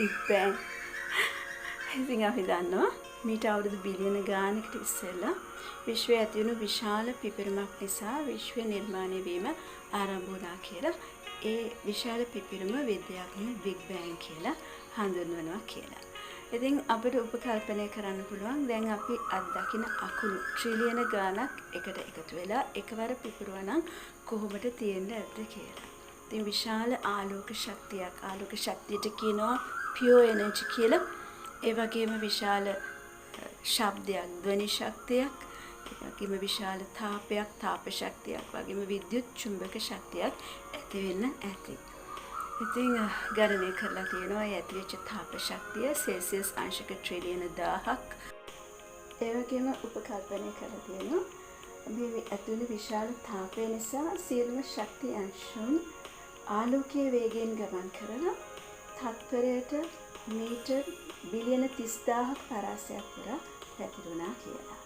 Big Bang. ඉතින් අපි දන්නවා මීට අවුරුදු බිලියන ගානකට ඉස්සෙල්ලා විශ්වයේ ඇති වුණු විශාල පිපිරුමක් නිසා විශ්වය නිර්මාණය වීම ආරම්භ වුණා කියලා. ඒ විශාල පිපිරුම විද්‍යාඥයෝ Big Bang කියලා හඳුන්වනවා කියලා. ඉතින් අපිට උපකල්පනය කරන්න පුළුවන් දැන් අපි අත්දකින අකුණු ට්‍රිලියන ගාණක් එකට එකතු වෙලා එකවර පිපිරුවා නම් කොහොමද තියෙන්න ඇද්ද කියලා. ඉතින් විශාල ආලෝක ශක්තියට කියනවා pure energy කියලා. ඒ වගේම විශාල ශබ්දයක්, ධ්වනි ශක්තියක්, ඒ වගේම විශාල තාප ශක්තියක්, වගේම විද්‍යුත් චුම්බක ශක්තියක් ඇති වෙන්න ඇති. ඉතින් ගණනය කරලා තියෙනවා ඒ ඇතිවෙච්ච තාප ශක්තිය සෙල්සියස් අංශක ට්‍රිලියන 1000ක්. ඒ වගේම උපකල්පනය කරලා තියෙනවා මේ ඇතුළේ විශාල තාපය නිසා සියලුම ශක්ති අංශුන් ආලෝකීය වේගයෙන් ගමන් කරලා තත්පරයට මීටර් බිලියන 30000ක් පරාසයක් පුරා පැතිරුණා කියලා.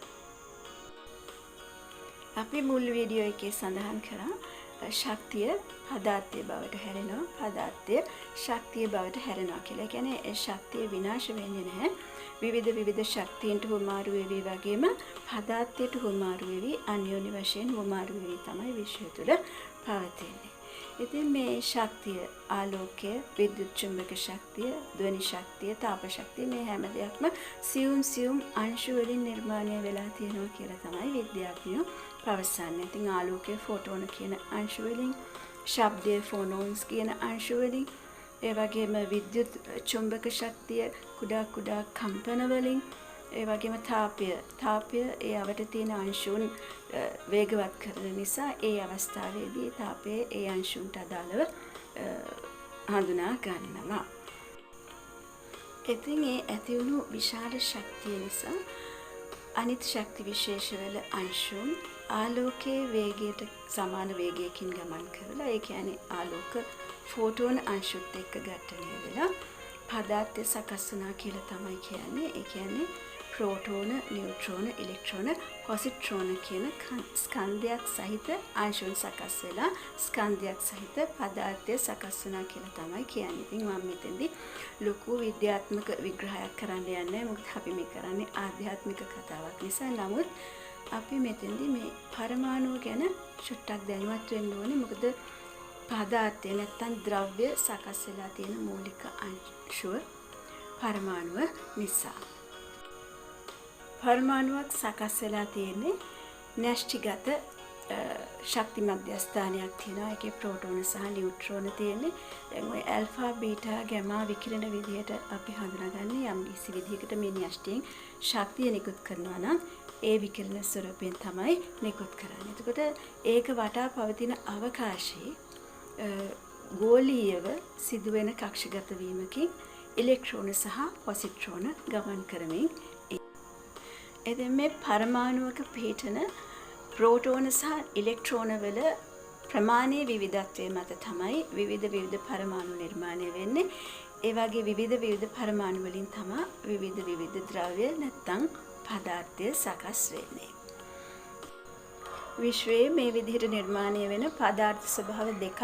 අපි මුල් වීඩියෝ එකේ සඳහන් කරා ශක්තිය පදාර්ථය බවට හැරෙනවා, පදාර්ථය ශක්තිය බවට හැරෙනවා කියලා. ඒ කියන්නේ ඒ ශක්තිය විනාශ වෙන්නේ නැහැ. විවිධ ශක්තියින්ට හුමාරු වෙවි වගේම පදාර්ථයට හුමාරු වෙවි අන්‍යෝන්‍ය වශයෙන් හුමාරු වෙවි තමයි විශ්වය තුළ පවතින්නේ. ඉතින් මේ ශක්තිය ආලෝකය, විද්‍යුත් චුම්බක ශක්තිය, ධ්වනි ශක්තිය, තාප ශක්තිය මේ හැම දෙයක්ම සියුම් අංශු වලින් නිර්මාණය වෙලා තියෙනවා කියලා තමයි විද්‍යාඥයෝ පවසන්නේ. ඉතින් ආලෝකය ෆෝටෝන කියන අංශු වලින්, ශබ්දය ෆෝනෝන්ස් කියන අංශු වලින්, ඒ වගේම විද්‍යුත් චුම්බක ශක්තිය කුඩා කම්පන වලින්, ඒ වගේම තාපය ඒ අවට තියෙන අංශුන් වේගවත් කරන නිසා ඒ අවස්ථාවේදී තාපයේ ඒ අංශුන්ට අදාළව හඳුනා ගන්නවා. ඉතින් ඒ ඇති වුණු විශාල ශක්තිය නිසා අනිත් ශක්ති විශේෂවල අංශුන් ආලෝකයේ වේගයට සමාන වේගයකින් ගමන් කරලා ඒ කියන්නේ ආලෝක ෆෝටෝන අංශුත් එක්ක ඝට්ටණය වෙලා පදාර්ථය සකස් වුණා කියලා තමයි කියන්නේ. ඒ කියන්නේ ප්‍රෝටෝන, නියුට්‍රෝන, ඉලෙක්ට්‍රෝන, පොසිට්‍රෝන කියන ස්කන්ධයක් සහිත අංශුන් සකස් වෙලා ස්කන්ධයක් සහිත පදාර්ථය සකස් වුණා කියලා තමයි කියන්නේ. ඉතින් මම මෙතෙන්දී ලොකු විද්‍යාත්මක විග්‍රහයක් කරන්න යන්නේ මොකද අපි මේ කරන්නේ ආධ්‍යාත්මික කතාවක් නිසා. නමුත් අපි මෙතෙන්දී මේ පරමාණුව ගැන චුට්ටක් දැනුවත් වෙන්න ඕනේ. මොකද පදාර්ථය නැත්තම් ද්‍රව්‍ය සකස් වෙලා තියෙන මූලික අංශුව පරමාණුව නිසා. පරමාණුවක් සකස් වෙලා තියෙන්නේ න්‍යෂ්ටිගත ශක්ති මධ්‍යස්ථානයක් තියෙනවා. ඒකේ ප්‍රෝටෝන සහ නියුට්‍රෝන තියෙන්නේ. දැන් ওই ඇල්ෆා, බීටා, ගැමා විකිරණ විදිහට අපි හඳුනාගන්නේ යම් කිසි විදිහකට මේ න්‍යෂ්ටියෙන් ශක්තිය නිකුත් කරනවා නම් ඒ විකිරණ ස්වරූපයෙන් තමයි නිකුත් කරන්නේ. එතකොට ඒක වටා පවතින අවකාශයේ ගෝලීයව සිදුවෙන කක්ෂගත වීමකින් ඉලෙක්ට්‍රෝන සහ පොසිට්‍රෝන ගමන් කරමින් එතෙන් මේ පරමාණුවක පිහිටන ප්‍රෝටෝන සහ ඉලෙක්ට්‍රෝන වල ප්‍රමාණයේ විවිධත්වය මත තමයි විවිධ පරමාණු නිර්මාණය වෙන්නේ. ඒ වගේ විවිධ පරමාණු වලින් තමයි විවිධ ද්‍රව්‍ය නැත්තම් පදාර්ථය සකස් වෙන්නේ. විශ්වයේ මේ විදිහට නිර්මාණය වෙන පදාර්ථ ස්වභාව දෙකක්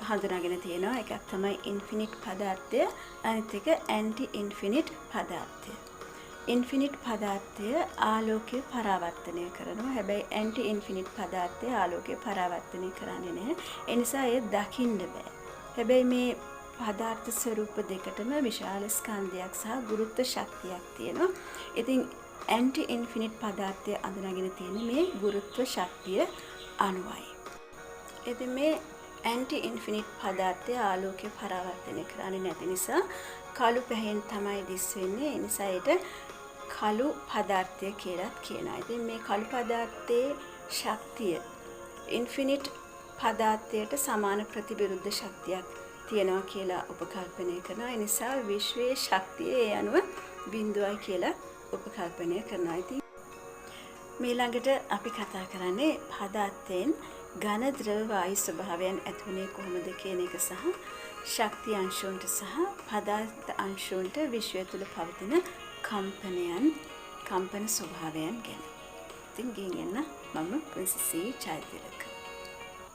හඳුනාගෙන තියෙනවා. එකක් තමයි ඉන්ෆිනිට් පදාර්ථය, අනිත් එක ඇන්ටි ඉන්ෆිනිට් පදාර්ථය. ඉන්ෆිනිට් පදාර්ථය ආලෝකය පරාවර්තනය කරනවා. හැබැයි ඇන්ටි ඉන්ෆිනිට් පදාර්ථය ආලෝකය පරාවර්තනය කරන්නේ නැහැ. ඒ නිසා ඒ දකින්න බෑ. හැබැයි මේ පදාර්ථ ස්වරූප දෙකටම විශාල ස්කන්ධයක් සහ ගුරුත්ව ශක්තියක් තියෙනවා. ඉතින් ඇන්ටි ඉන්ෆිනිට් පදාර්ථය අඳුනගෙන තියෙන්නේ මේ ගුරුත්ව ශක්තිය අනුවයි. ඉතින් මේ ඇන්ටි ඉන්ෆිනිට් පදාර්ථය ආලෝකය පරාවර්තනය කරන්නේ නැති නිසා කළු පැහැයෙන් තමයි දිස් වෙන්නේ. ඒ නිසා ඒට කළු පදාර්ථය කියලාත් කියනවා. ඉතින් මේ කළු පදාර්ථයේ ශක්තිය ඉන්ෆිනිට් පදාර්ථයට සමාන ප්‍රතිවිරුද්ධ ශක්තියක් තියෙනවා කියලා උපකල්පනය කරනවා. ඒ නිසා විශ්වයේ ශක්තිය ඒ අනුව 0යි කියලා උපකල්පනය කරනවා. ඉතින් ඊළඟට අපි කතා කරන්නේ පදාර්ථයෙන් ඝන ද්‍රව වායු ස්වභාවයන් ඇතිවෙන්නේ කොහොමද කියන එක සහ ශක්ති අංශුන්ට සහ පදාර්ථ අංශුන්ට විශ්වය තුළ පවතින කම්පන ස්වභාවයන් ගැන. ඉතින් ගෙන් යන්න මම ප්‍රොෆෙසර් ජයතිලක.